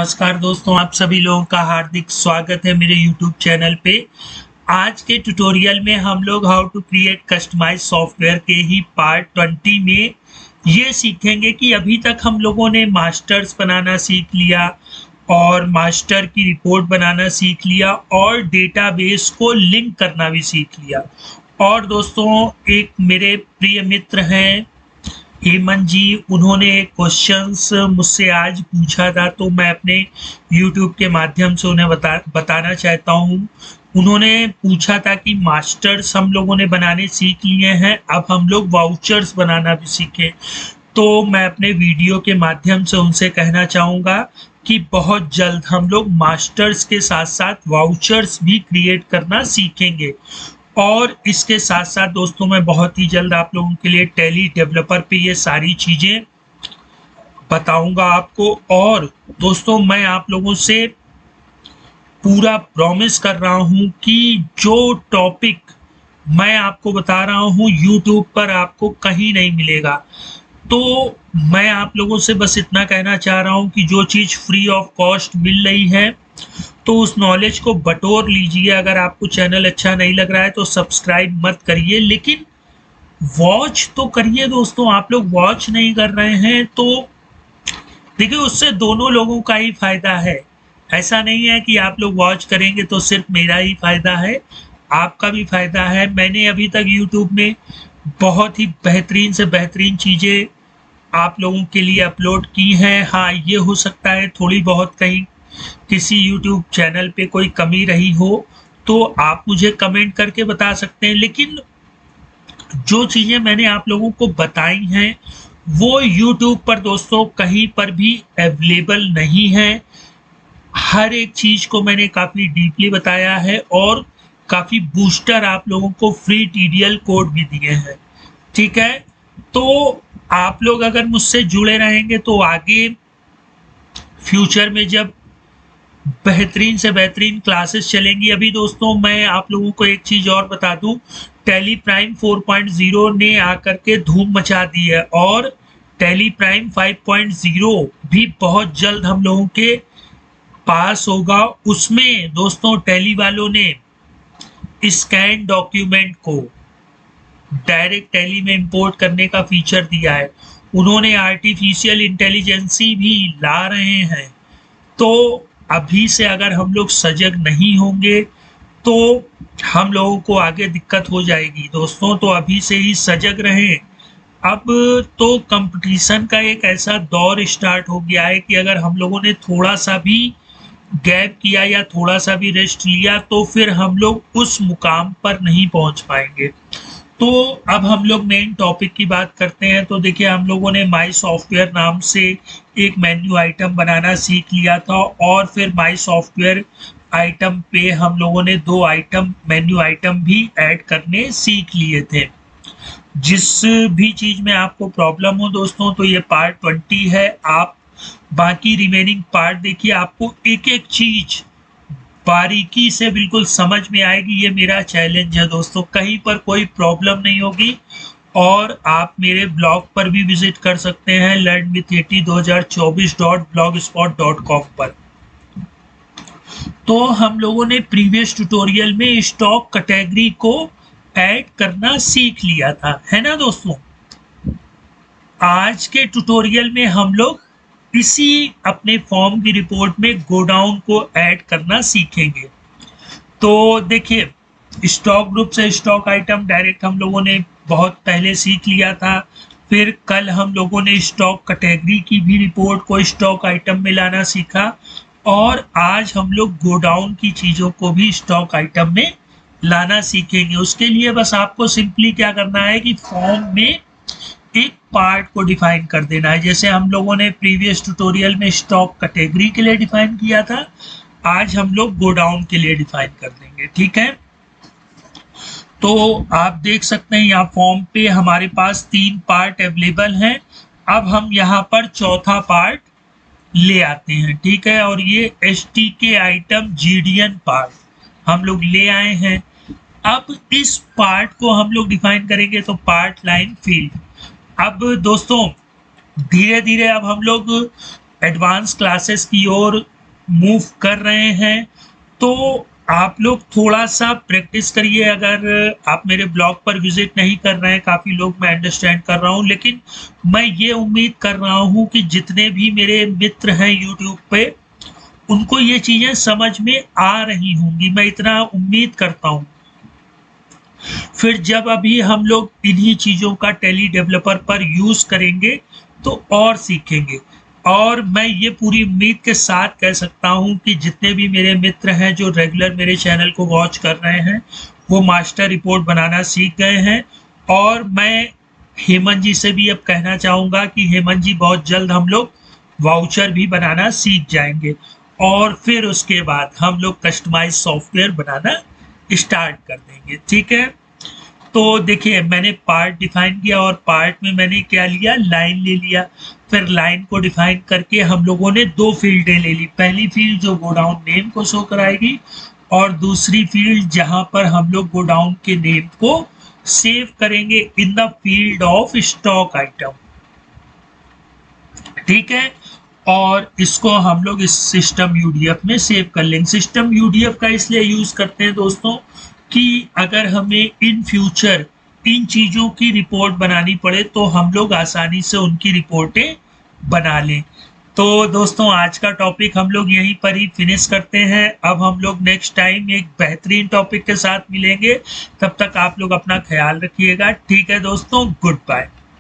नमस्कार दोस्तों, आप सभी लोगों का हार्दिक स्वागत है मेरे YouTube चैनल पे। आज के ट्यूटोरियल में हम लोग how to create customise software के ही पार्ट 20 में ये सीखेंगे कि अभी तक हम लोगों ने मास्टर्स बनाना सीख लिया और मास्टर की रिपोर्ट बनाना सीख लिया और डेटाबेस को लिंक करना भी सीख लिया। और दोस्तों, एक मेरे प्रिय मित्र हैं हेमंत जी, उन्होंने क्वेश्चंस मुझसे आज पूछा था, तो मैं अपने YouTube के माध्यम से उन्हें बताना चाहता हूँ। उन्होंने पूछा था कि मास्टर्स हम लोगों ने बनाने सीख लिए हैं, अब हम लोग वाउचर्स बनाना भी सीखें। तो मैं अपने वीडियो के माध्यम से उनसे कहना चाहूँगा कि बहुत जल्द हम लोग मास्टर्स के साथ साथ वाउचर्स भी क्रिएट करना सीखेंगे। और इसके साथ साथ दोस्तों, मैं बहुत ही जल्द आप लोगों के लिए टैली डेवलपर पे ये सारी चीज़ें बताऊंगा आपको। और दोस्तों, मैं आप लोगों से पूरा प्रॉमिस कर रहा हूं कि जो टॉपिक मैं आपको बता रहा हूं YouTube पर आपको कहीं नहीं मिलेगा। तो मैं आप लोगों से बस इतना कहना चाह रहा हूं कि जो चीज़ फ्री ऑफ कॉस्ट मिल रही है तो उस नॉलेज को बटोर लीजिए। अगर आपको चैनल अच्छा नहीं लग रहा है तो सब्सक्राइब मत करिए, लेकिन वॉच तो करिए दोस्तों। आप लोग वॉच नहीं कर रहे हैं तो देखिए, उससे दोनों लोगों का ही फायदा है। ऐसा नहीं है कि आप लोग वॉच करेंगे तो सिर्फ मेरा ही फायदा है, आपका भी फायदा है। मैंने अभी तक YouTube में बहुत ही बेहतरीन से बेहतरीन चीज़ें आप लोगों के लिए अपलोड की हैं। हाँ, ये हो सकता है थोड़ी बहुत कहीं किसी YouTube चैनल पे कोई कमी रही हो तो आप मुझे कमेंट करके बता सकते हैं, लेकिन जो चीज़ें मैंने आप लोगों को बताई हैं वो YouTube पर दोस्तों कहीं पर भी अवेलेबल नहीं है। हर एक चीज़ को मैंने काफ़ी डीपली बताया है और काफ़ी बूस्टर आप लोगों को फ्री TDL कोड भी दिए हैं, ठीक है। तो आप लोग अगर मुझसे जुड़े रहेंगे तो आगे फ्यूचर में जब बेहतरीन से बेहतरीन क्लासेस चलेंगी। अभी दोस्तों, मैं आप लोगों को एक चीज़ और बता दूं, टैली प्राइम 4.0 ने आकर के धूम मचा दी है और टैली प्राइम 5.0 भी बहुत जल्द हम लोगों के पास होगा। उसमें दोस्तों टैली वालों ने स्कैन डॉक्यूमेंट को डायरेक्ट टैली में इंपोर्ट करने का फीचर दिया है। उन्होंने आर्टिफिशियल इंटेलिजेंसी भी ला रहे हैं। तो अभी से अगर हम लोग सजग नहीं होंगे तो हम लोगों को आगे दिक्कत हो जाएगी दोस्तों। तो अभी से ही सजग रहें। अब तो कंपटीशन का एक ऐसा दौर स्टार्ट हो गया है कि अगर हम लोगों ने थोड़ा सा भी गैप किया या थोड़ा सा भी रेस्ट लिया तो फिर हम लोग उस मुकाम पर नहीं पहुंच पाएंगे। तो अब हम लोग मेन टॉपिक की बात करते हैं। तो देखिए, हम लोगों ने माई सॉफ्टवेयर नाम से एक मेन्यू आइटम बनाना सीख लिया था और फिर माई सॉफ्टवेयर आइटम पे हम लोगों ने दो मेन्यू आइटम भी ऐड करने सीख लिए थे। जिस भी चीज़ में आपको प्रॉब्लम हो दोस्तों, तो ये पार्ट 20 है। आप बाकी रिमेनिंग पार्ट देखिए, आपको एक एक चीज़ बारीकी से बिल्कुल समझ में आएगी। ये मेरा चैलेंज है दोस्तों, कहीं पर कोई प्रॉब्लम नहीं होगी। और आप मेरे ब्लॉग पर भी विजिट कर सकते हैं learnwith2024.blogspot.com पर। तो हम लोगों ने प्रीवियस ट्यूटोरियल में स्टॉक कैटेगरी को ऐड करना सीख लिया था, है ना दोस्तों। आज के ट्यूटोरियल में हम लोग इसी अपने फॉर्म की रिपोर्ट में गोडाउन को ऐड करना सीखेंगे। तो देखिए, स्टॉक ग्रुप से स्टॉक आइटम डायरेक्ट हम लोगों ने बहुत पहले सीख लिया था। फिर कल हम लोगों ने स्टॉक कैटेगरी की भी रिपोर्ट को स्टॉक आइटम में लाना सीखा और आज हम लोग गोडाउन की चीज़ों को भी स्टॉक आइटम में लाना सीखेंगे। उसके लिए बस आपको सिंपली क्या करना है कि फॉर्म में एक पार्ट को डिफाइन कर देना है। जैसे हम लोगों ने प्रीवियस ट्यूटोरियल में स्टॉक कैटेगरी के लिए डिफाइन किया था, आज हम लोग गोडाउन के लिए डिफाइन कर देंगे, ठीक है। तो आप देख सकते हैं यहाँ फॉर्म पे हमारे पास 3 पार्ट अवेलेबल हैं। अब हम यहाँ पर चौथा पार्ट ले आते हैं, ठीक है। और ये STK आइटम GDN पार्ट हम लोग ले आए हैं। अब इस पार्ट को हम लोग डिफाइन करेंगे तो पार्ट लाइन फील्ड। अब दोस्तों, धीरे धीरे अब हम लोग एडवांस क्लासेस की ओर मूव कर रहे हैं, तो आप लोग थोड़ा-सा प्रैक्टिस करिए। अगर आप मेरे ब्लॉग पर विज़िट नहीं कर रहे हैं, काफ़ी लोग मैं अंडरस्टैंड कर रहा हूँ, लेकिन मैं ये उम्मीद कर रहा हूँ कि जितने भी मेरे मित्र हैं यूट्यूब पे, उनको ये चीज़ें समझ में आ रही होंगी, मैं इतना उम्मीद करता हूँ। फिर जब अभी हम लोग इन्हीं चीज़ों का टैली डेवलपर पर यूज़ करेंगे, तो और सीखेंगे। और मैं ये पूरी उम्मीद के साथ कह सकता हूँ कि जितने भी मेरे मित्र हैं जो रेगुलर मेरे चैनल को वॉच कर रहे हैं, वो मास्टर रिपोर्ट बनाना सीख गए हैं। और मैं हेमंत जी से भी अब कहना चाहूँगा कि हेमंत जी, बहुत जल्द हम लोग वाउचर भी बनाना सीख जाएँगे और फिर उसके बाद हम लोग कस्टमाइज़ सॉफ्टवेयर बनाना स्टार्ट कर देंगे, ठीक है? तो देखिए, मैंने पार्ट डिफाइन किया और पार्ट में मैंने क्या लिया, लाइन ले लिया। फिर लाइन को डिफाइन करके हम लोगों ने 2 फील्डें ले ली। पहली फील्ड जो गोडाउन नेम को शो कराएगी और दूसरी फील्ड जहां पर हम लोग गोडाउन के नेम को सेव करेंगे in the field of stock item, ठीक है? और इसको हम लोग इस सिस्टम यूडीएफ में सेव कर लेंगे। सिस्टम यूडीएफ का इसलिए यूज करते हैं दोस्तों कि अगर हमें इन फ्यूचर इन चीज़ों की रिपोर्ट बनानी पड़े तो हम लोग आसानी से उनकी रिपोर्टें बना लें। तो दोस्तों, आज का टॉपिक हम लोग यहीं पर ही फिनिश करते हैं। अब हम लोग नेक्स्ट टाइम एक बेहतरीन टॉपिक के साथ मिलेंगे। तब तक आप लोग अपना ख्याल रखिएगा। ठीक है दोस्तों, गुड बाय।